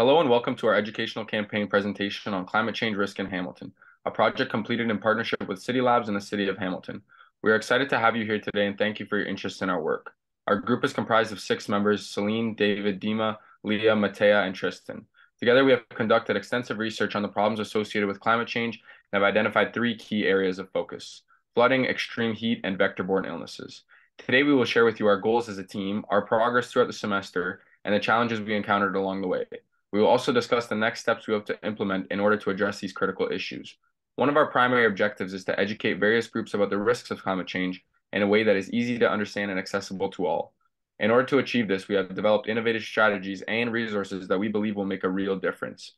Hello and welcome to our educational campaign presentation on climate change risk in Hamilton, a project completed in partnership with City Labs and the City of Hamilton. We are excited to have you here today and thank you for your interest in our work. Our group is comprised of 6 members: Celine, David, Dima, Leah, Matea, and Tristan. Together, we have conducted extensive research on the problems associated with climate change and have identified 3 key areas of focus: flooding, extreme heat, and vector-borne illnesses. Today, we will share with you our goals as a team, our progress throughout the semester, and the challenges we encountered along the way. We will also discuss the next steps we have to implement in order to address these critical issues. One of our primary objectives is to educate various groups about the risks of climate change in a way that is easy to understand and accessible to all. In order to achieve this, we have developed innovative strategies and resources that we believe will make a real difference.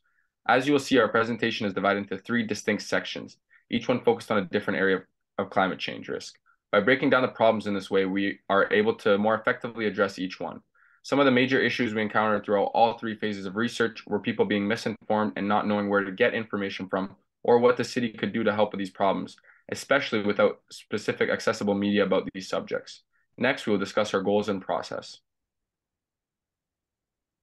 As you will see, our presentation is divided into 3 distinct sections, each one focused on a different area of climate change risk. By breaking down the problems in this way, we are able to more effectively address each one. Some of the major issues we encountered throughout all 3 phases of research were people being misinformed and not knowing where to get information from or what the city could do to help with these problems, especially without specific accessible media about these subjects. Next, we will discuss our goals and process.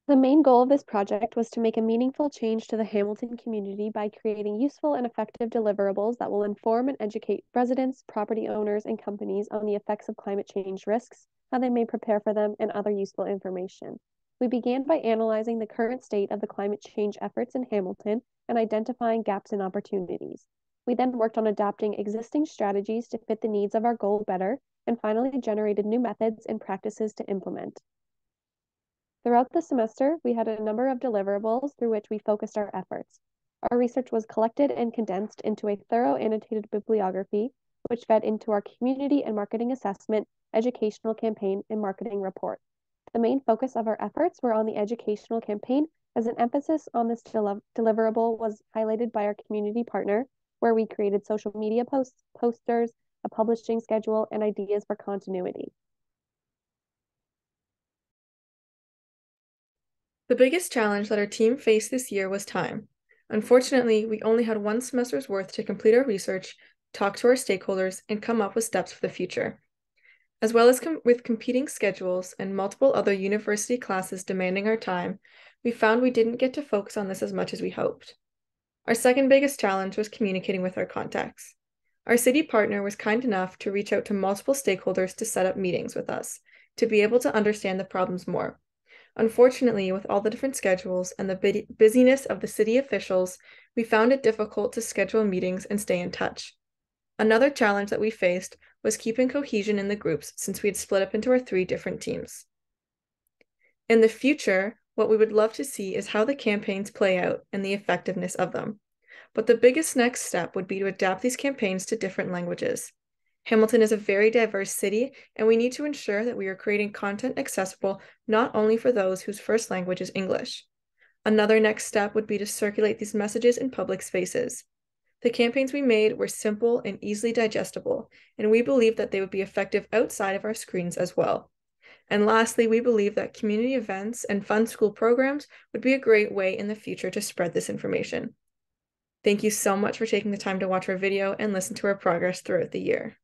The main goal of this project was to make a meaningful change to the Hamilton community by creating useful and effective deliverables that will inform and educate residents, property owners, and companies on the effects of climate change risks, how they may prepare for them, and other useful information. We began by analyzing the current state of the climate change efforts in Hamilton and identifying gaps and opportunities. We then worked on adapting existing strategies to fit the needs of our goal better, and finally generated new methods and practices to implement. Throughout the semester, we had a number of deliverables through which we focused our efforts. Our research was collected and condensed into a thorough annotated bibliography, which fed into our community and marketing assessment, educational campaign, and marketing report. The main focus of our efforts were on the educational campaign, as an emphasis on this deliverable was highlighted by our community partner, where we created social media posts, posters, a publishing schedule, and ideas for continuity. The biggest challenge that our team faced this year was time. Unfortunately, we only had 1 semester's worth to complete our research, talk to our stakeholders, and come up with steps for the future. As well as with competing schedules and multiple other university classes demanding our time, we found we didn't get to focus on this as much as we hoped. Our second biggest challenge was communicating with our contacts. Our city partner was kind enough to reach out to multiple stakeholders to set up meetings with us, to be able to understand the problems more. Unfortunately, with all the different schedules and the busyness of the city officials, we found it difficult to schedule meetings and stay in touch. Another challenge that we faced was keeping cohesion in the groups since we had split up into our 3 different teams. In the future, what we would love to see is how the campaigns play out and the effectiveness of them. But the biggest next step would be to adapt these campaigns to different languages. Hamilton is a very diverse city, and we need to ensure that we are creating content accessible not only for those whose first language is English. Another next step would be to circulate these messages in public spaces. The campaigns we made were simple and easily digestible, and we believe that they would be effective outside of our screens as well. And lastly, we believe that community events and fun school programs would be a great way in the future to spread this information. Thank you so much for taking the time to watch our video and listen to our progress throughout the year.